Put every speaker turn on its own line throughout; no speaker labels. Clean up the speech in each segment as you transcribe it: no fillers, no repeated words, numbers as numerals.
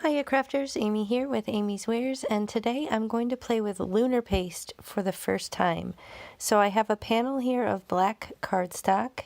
Hiya crafters, Amy here with Amy's Wares, and today I'm going to play with Lunar Paste for the first time. So I have a panel here of black cardstock,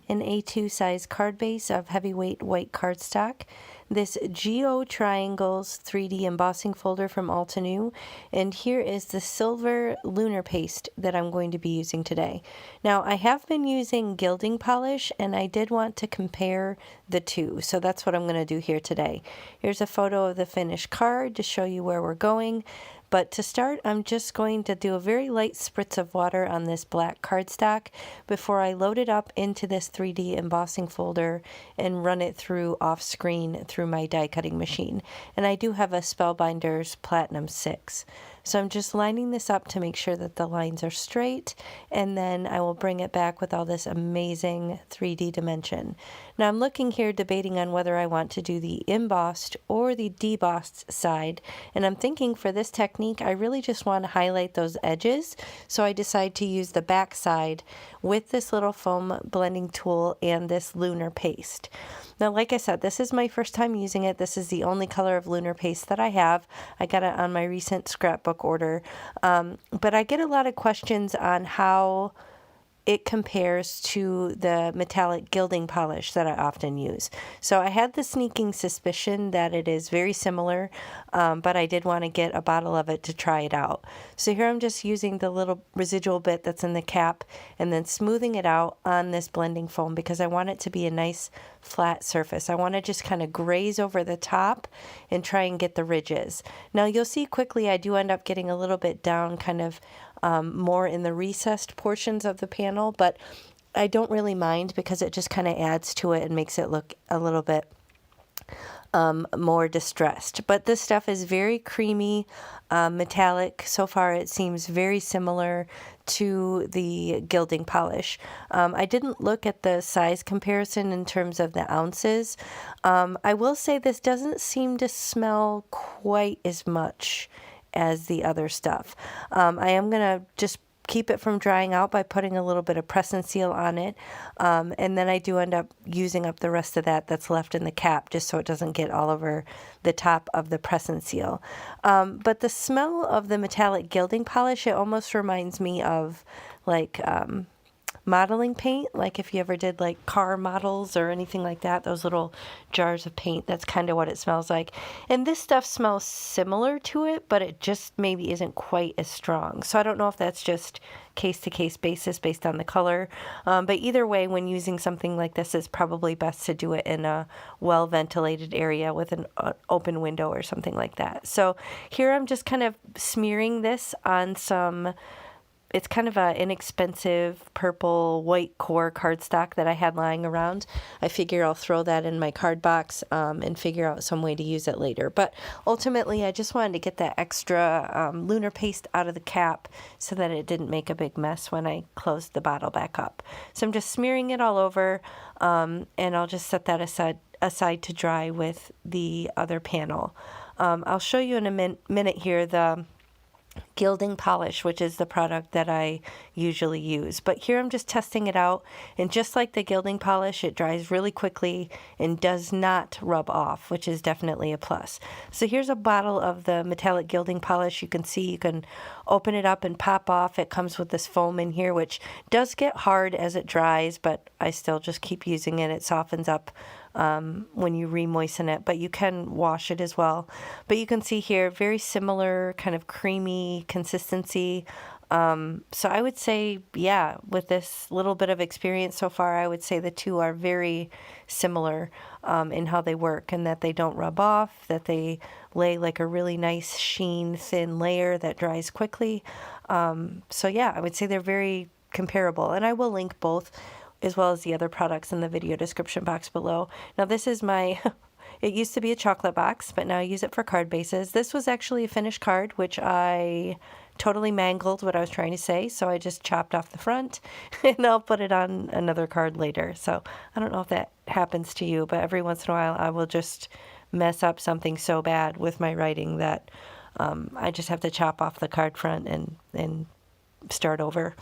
an A2 size card base of heavyweight white cardstock, this Geo Triangles 3D embossing folder from Altenew, and here is the silver Lunar Paste that I'm going to be using today. Now I have been using Gilding Polish, and I did want to compare the two, so that's what I'm going to do here today. Here's a photo of the finished card to show you where we're going. But to start, I'm just going to do a very light spritz of water on this black cardstock before I load it up into this 3D embossing folder and run it through off screen through my die cutting machine. And I do have a Spellbinders Platinum 6. So I'm just lining this up to make sure that the lines are straight, and then I will bring it back with all this amazing 3D dimension. Now I'm looking here debating on whether I want to do the embossed or the debossed side, and I'm thinking for this technique I really just want to highlight those edges, so I decide to use the back side with this little foam blending tool and this Lunar Paste. Now, like I said, this is my first time using it. This is the only color of Lunar Paste that I have. I got it on my recent scrapbook order. But I get a lot of questions on how it compares to the metallic gilding polish that I often use. So I had the sneaking suspicion that it is very similar, but I did want to get a bottle of it to try it out. So here I'm just using the little residual bit that's in the cap and then smoothing it out on this blending foam because I want it to be a nice flat surface. I want to just kind of graze over the top and try and get the ridges. Now you'll see quickly I do end up getting a little bit down kind of more in the recessed portions of the panel, but I don't really mind because it just kind of adds to it and makes it look a little bit more distressed. But this stuff is very creamy, metallic. So far it seems very similar to the gilding polish. I didn't look at the size comparison in terms of the ounces. I will say this doesn't seem to smell quite as much as the other stuff. I am going to just keep it from drying out by putting a little bit of press and seal on it. And then I do end up using up the rest of that that's left in the cap just so it doesn't get all over the top of the press and seal. But the smell of the metallic gilding polish, it almost reminds me of like modeling paint, like if you ever did like car models or anything like that, those little jars of paint, that's kind of what it smells like. And this stuff smells similar to it, but it just maybe isn't quite as strong. So I don't know if that's just case-to-case basis based on the color. But either way, when using something like this, it's probably best to do it in a well-ventilated area with an open window or something like that. So here I'm just kind of smearing this on some, it's kind of an inexpensive purple white core cardstock that I had lying around. I figure I'll throw that in my card box and figure out some way to use it later. But ultimately, I just wanted to get that extra Lunar Paste out of the cap so that it didn't make a big mess when I closed the bottle back up. So I'm just smearing it all over, and I'll just set that aside to dry with the other panel. I'll show you in a minute here the Gilding Polish, which is the product that I usually use. But here I'm just testing it out, and just like the Gilding Polish, it dries really quickly and does not rub off, which is definitely a plus. So here's a bottle of the metallic Gilding Polish. You can see you can open it up and pop off. It comes with this foam in here, which does get hard as it dries, but I still just keep using it. It softens up when you re-moisten it, but you can wash it as well. But you can see here, very similar kind of creamy consistency. So I would say, yeah, with this little bit of experience so far, I would say the two are very similar in how they work, and that they don't rub off, that they lay like a really nice sheen, thin layer that dries quickly. So yeah, I would say they're very comparable, and I will link both as well as the other products in the video description box below. Now this is my, it used to be a chocolate box, but now I use it for card bases. This was actually a finished card, which I totally mangled what I was trying to say, so I just chopped off the front and I'll put it on another card later. So I don't know if that happens to you, but every once in a while I will just mess up something so bad with my writing that I just have to chop off the card front and start over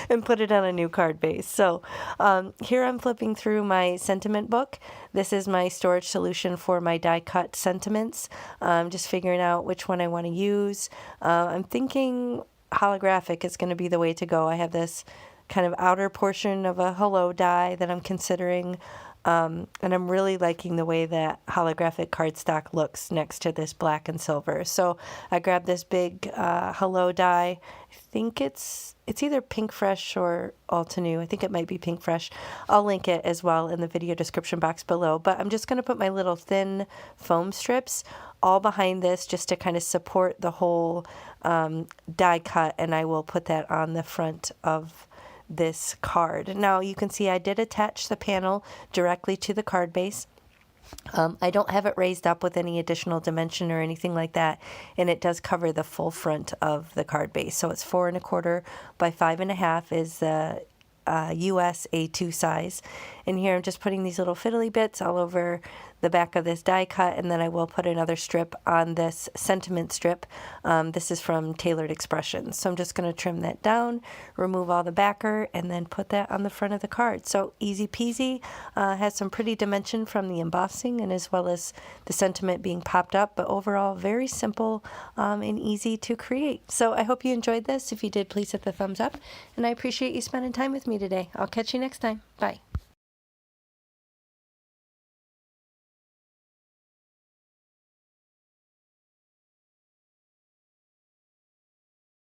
and put it on a new card base. So here I'm flipping through my sentiment book. This is my storage solution for my die cut sentiments. Just figuring out which one I want to use. I'm thinking holographic is going to be the way to go. I have this kind of outer portion of a hello die that I'm considering. And I'm really liking the way that holographic cardstock looks next to this black and silver. So I grabbed this big hello die. I think it's either Pink Fresh or Altenew. I think it might be Pink Fresh. I'll link it as well in the video description box below. But I'm just going to put my little thin foam strips all behind this just to kind of support the whole die cut, and I will put that on the front of this card. Now you can see I did attach the panel directly to the card base. I don't have it raised up with any additional dimension or anything like that, and it does cover the full front of the card base. So it's 4 1/4 by 5 1/2 is the US A2 size. And here I'm just putting these little fiddly bits all over the back of this die cut, and then I will put another strip on this sentiment strip. This is from Tailored Expressions. So I'm just going to trim that down, remove all the backer, and then put that on the front of the card. So easy peasy. Has some pretty dimension from the embossing and as well as the sentiment being popped up, but overall very simple and easy to create. So I hope you enjoyed this. If you did, please hit the thumbs up, and I appreciate you spending time with me today. I'll catch you next time. Bye.